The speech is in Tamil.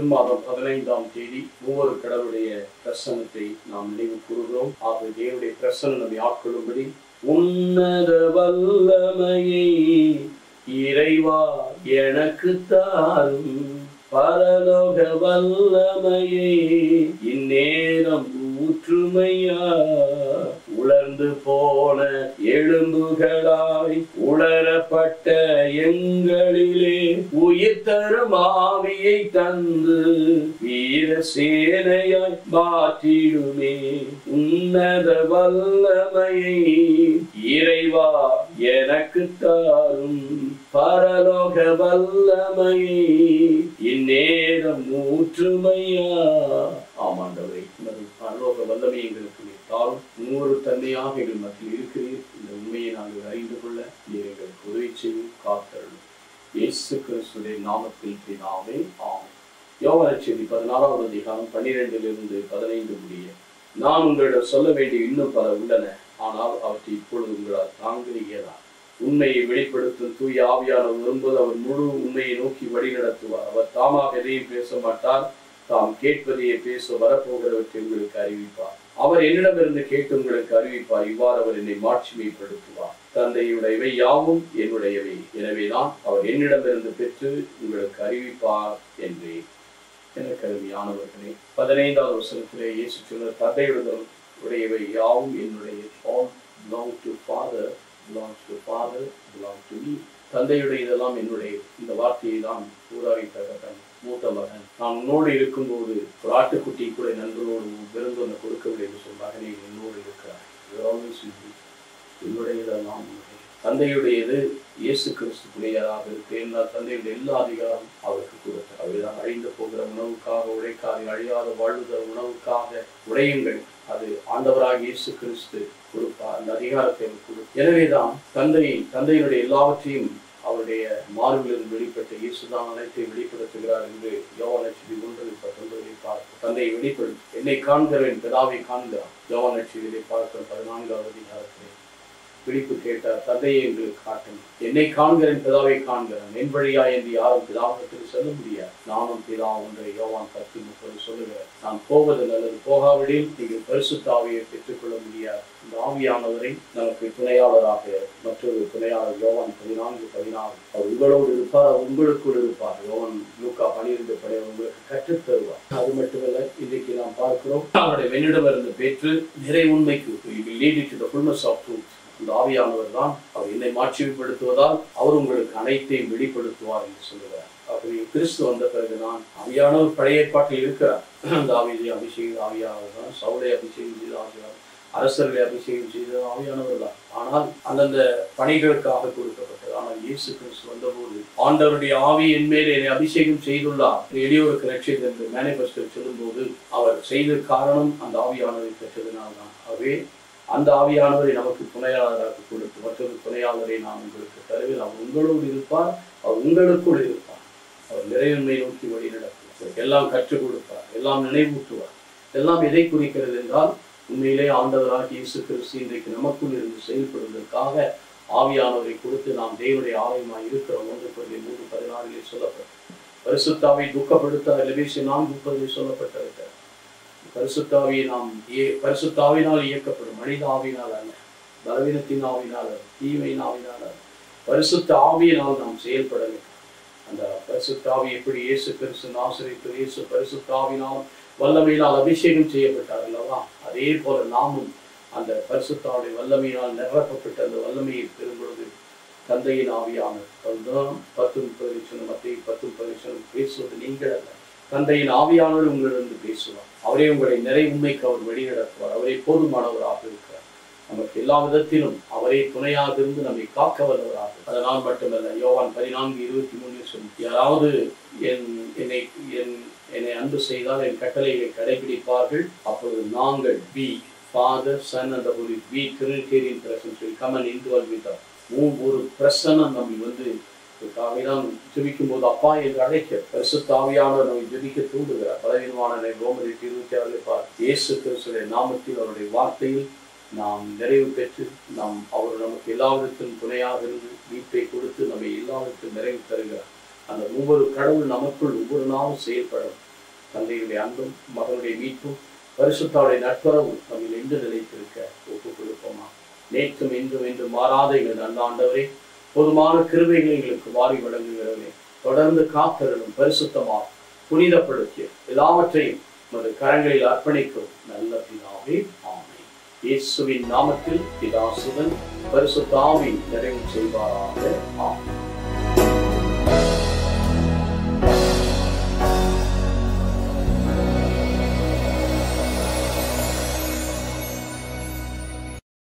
ஜூன் மாதம் 15ஆம் தேதி ஒவ்வொரு கடவுளுடைய பிரசன்னத்தை நாம் நினைவு கூறுகிறோம். ஆகவே தேவனுடைய பிரசன்னம் நம்மை ஆட்கொள்ளும்படி உன்னத வல்லமையை இறைவா எனக்கு தாரும், பரலோக வல்லமையை இந்நேரம் ஊற்றுமையா, உலர்ந்து போன எலும்புகளாய் உலரப்பட்ட எங்களிலே உயிர் தரும் ஆவியை தந்து வீர சேனையாய் மாற்றிடுமே. உன்னத வல்லமையை இறைவா எனக்கு தாரும், பரலோக வல்லமையை இந்நேரம் ஊற்றுமையா. ஆமாண்டவரே, பரலோக வல்லமை எங்களுக்கு தாரும். நூறு தன்மையாக எங்கள் மத்தியில் இருக்கிறீர். இந்த உண்மையை நாங்கள் அறிந்து கொள்ள நீர் எங்களுக்கு உதவி செய்து காத்தருளும். இயேசு கிறிஸ்துவின் நாமத்தில் பிதாவே, ஆமென். யோவான் நற்செய்தி 16ஆம் அதிகாரம் 12-15 முடிய, நான் உங்களிடம் சொல்ல வேண்டிய இன்னும் பல உள்ளன, ஆனால் அவற்றை இப்பொழுது உங்களால் தாங்க இயலாது. உண்மையை வெளிப்படுத்தும் தூய ஆவியானவர் வரும்போது அவர் முழு உண்மையை நோக்கி வழி நடத்துவார். அவர் தாமாக எதையும் பேச மாட்டார், தாம் கேட்பதையே பேச வரப்போகிறவற்றை உங்களுக்கு அறிவிப்பார். அவர் என்னிடமிருந்து கேட்டு உங்களுக்கு அறிவிப்பார். இவ்வாறு அவர் என்னை மாட்சிமைப்படுத்துவார். தந்தையுடையவை யாவும் என்னுடையவை, எனவேதான் அவர் என்னிடமிருந்து பெற்று உங்களுக்கு அறிவிப்பார் என்றேன். எனக்கு அருமையானவர்களே, 15ஆவது வசனத்திலே இயேசு சொன்னார், தந்தையுடையவை யாவும் என்னுடைய. All belong to Father, belongs to Father, belong to me. தந்தையுடையதெல்லாம் என்னுடைய. இந்த வார்த்தையை தான் ஊராரி தகவன் மூத்த மகன் நான் உன்னோடு இருக்கும்போது ஒரு ஆட்டுக்குட்டி கூட நண்பனோடு விருந்தொன்று கொடுக்கவில்லை என்று சொன்ன மகனை என்னோடு இருக்கிறார். என்னுடையதெல்லாம் தந்தையுடையது. இயேசு கிறிஸ்துக்குடையதாக இருக்கு. என்றால் தந்தையுடைய எல்லா அதிகாரம் அவருக்கு கொடுத்தார். அவைதான் அழிந்து போகிற உணவுக்காக உழைக்காது, அழியாத வாழ்வுகிற உணவுக்காக உடையுங்கள். அது ஆண்டவராக இயேசு கிறிஸ்து கொடுப்பார். அந்த அதிகாரத்தை அவர் கொடுத்தார். எனவேதான் தந்தையினுடைய எல்லாவற்றையும் அவருடைய மார்பிலிருந்து வெளிப்பட்ட இயேசுதான் அனைத்தை வெளிப்படுத்துகிறார் என்று யோவான் நற்செய்தி 1:19 பார்க்கிறோம். தந்தையை வெளிப்படுத்தி என்னை காண்கிறேன், பிதாவை காண்கிறார். யோவான் நற்செய்தியை பார்க்கிறோம் 14ஆவது அதிகாரத்திலே விழிப்பு கேட்டார், தந்தையை எங்களுக்கு காட்டும். என்னை காண்கிறேன், பிதாவை காண்கிறேன். என் வழியா என்று யாரும் பிதாவிடத்தில் சொல்ல முடியாது. நானும் பிதா ஒன்றை யோவான் 10:30 சொல்லுகிறார். நான் போவது நல்லது, போகாவிடில் நீங்கள் பரிசுத்த ஆவியை பெற்றுக்கொள்ள முடியாது. இந்த ஆவியானவரை நமக்கு துணையாளராக மற்றொரு துணையாளர் யோவான் 14:16 அவர் உங்களோடு இருப்பார், அவர் உங்களுக்குள் இருப்பார். யோவான் லூக்கா 12 உங்களுக்கு கற்றுத் தருவார். அது மட்டுமல்ல, இன்றைக்கு நாம் பார்க்கிறோம், அவருடைய வெண்ணிடமிருந்து பெற்று நிறை உண்மைக்கு இந்த ஆவியானவர் தான் அவர் என்னை மாட்சிமைப்படுத்துவதால் அவர் உங்களுக்கு அனைத்தையும் வெளிப்படுத்துவார் என்று சொல்லுகிறார். அப்படி கிறிஸ்து வந்த பிறகு நான் ஆவியானவர் பழைய ஏற்பாட்டில் இருக்கிறார். அந்த ஆவியை அபிஷேகம் ஆவியானவர் தான். சவுலை அபிஷேகம் செய்த ஆவியானவர், அரசர்களை அபிஷேகம் செய்த ஆவியானவர் தான். ஆனால் அந்தந்த பணிகளுக்காக கொடுக்கப்பட்டது. ஆனால் இயேசு கிறிஸ்து வந்தபோது ஆண்டவருடைய ஆவி என் மேல் என்னை அபிஷேகம் செய்துள்ளார், எளியோருக்கு ரட்சித்து என்று மேனிபெஸ்டோ சொல்லும்போது அவர் செய்த காரணம் அந்த ஆவியானவரை பெற்றதுனால் தான். ஆகவே அந்த ஆவியானவரை நமக்கு துணையாளராக கொடுத்து மற்றொரு துணையாளரை நாம் உங்களுக்கு தருவேன். அவர் உங்களோடு இருப்பார், அவர் உங்களுக்குள் இருப்பார். அவர் நிறைவுண்மை நோக்கி வழி நடத்துவார், எல்லாம் கற்றுக் கொடுப்பார், எல்லாம் நினைவூட்டுவார். எல்லாம் எதை குறிக்கிறது என்றால், உண்மையிலே ஆண்டவராக இயேசு கிறிஸ்து இன்றைக்கு நமக்குள் இருந்து செயல்படுவதற்காக ஆவியானவரை கொடுத்து நாம் தேவனுடைய ஆலயமாய் இருக்கிறோம். 1 Corinthians 3:16 சொல்லப்பட்டது. பரிசுத்தாவை துக்கப்படுத்த எபேசியர் 4:30 சொல்லப்பட்டிருக்கிறது. பரிசுத்தாவினால் இயக்கப்படும், மனித ஆவியினால் அல்ல, பலவீனத்தின் ஆவியினால் அல்ல, தீமையின் ஆவியினால் அல்ல, பரிசுத்த ஆவியினால் நாம் செயல்பட வேண்டும். அந்த பரிசுத்த ஆவி எப்படி இயேசு கிறிஸ்து நாசரேத்து இயேசு பரிசுத்த ஆவியினால் வல்லமையினால் அபிஷேகம் செய்யப்பட்டார் அல்லவா, அதே போல நாமும் அந்த பரிசுத்தாவுடைய வல்லமையினால் நிரப்பப்பட்ட அந்த வல்லமையை பெறும் பொழுது தந்தையின் ஆவியானவர் 10:30 மத்திய 10:30 பேசுவது நீங்கள் அல்ல, தந்தையின் ஆவியானவர் உங்களிடம் பேசுவார். அவரே உங்களை நிறை உண்மைக்கு அவர் வழி நடத்துவார். அவரே போதுமானவராக இருக்கிறார். நமக்கு எல்லா விதத்திலும் அவரே துணையாக இருந்து நம்மை காக்க வல்லவராக. அதனால் மட்டுமல்ல, யோவான் 14:23 சொல்லி, யாராவது என்னை அன்பு செய்தால் என் கட்டளைகளை கடைபிடிப்பார்கள், அப்பொழுது நாங்கள் Father, Son and the Holy Spirit, Trinitarian presence will come and indwell with us. ஒரு பிரசன்னம் நம்ம தான் ஜெபிக்கும் போது அப்பா என்று அழைக்க பரிசுத்த ஆவியானவர் நம்மை ஜெபிக்க தூண்டுகிறார். பலவீனமான ரோமர் 8:26 பார்த்து, இயேசு கிறிஸ்துவின் நாமத்தில் அவருடைய வார்த்தையில் நாம் நிறைவு பெற்று அவர் நமக்கு எல்லாவிதத்திலும் துணையாக இருந்து மீட்பை கொடுத்து நம்மை எல்லாவிதத்திலும் நிறைவு தருகிறார். அந்த ஒவ்வொரு கடவுள் நமக்குள் ஒவ்வொரு நாளும் செயல்படும். தந்தையுடைய அன்பும் மகனுடைய மீட்பும் பரிசுத்தாவுடைய நட்புறவும் நம்மில் என்று நிலைத்திருக்க ஒப்புக் கொடுப்போமா. நேற்றும் இன்றும் என்று மாறாத எங்கள் நல்ல ஆண்டவரே, போதுமான கிருபைகளை எங்களுக்கு வாரி வழங்குகிறவரே, தொடர்ந்து காத்தருளும், பரிசுத்தமாக புனிதப்படுத்திய எல்லாவற்றையும் நமது கரங்களில் அர்ப்பணிக்கும் நல்ல பிதாவே, ஆமென். இயேசுவின் நாமத்தில் பிதா சுதன் பரிசுத்த ஆவி நிறைவு செய்வாராக.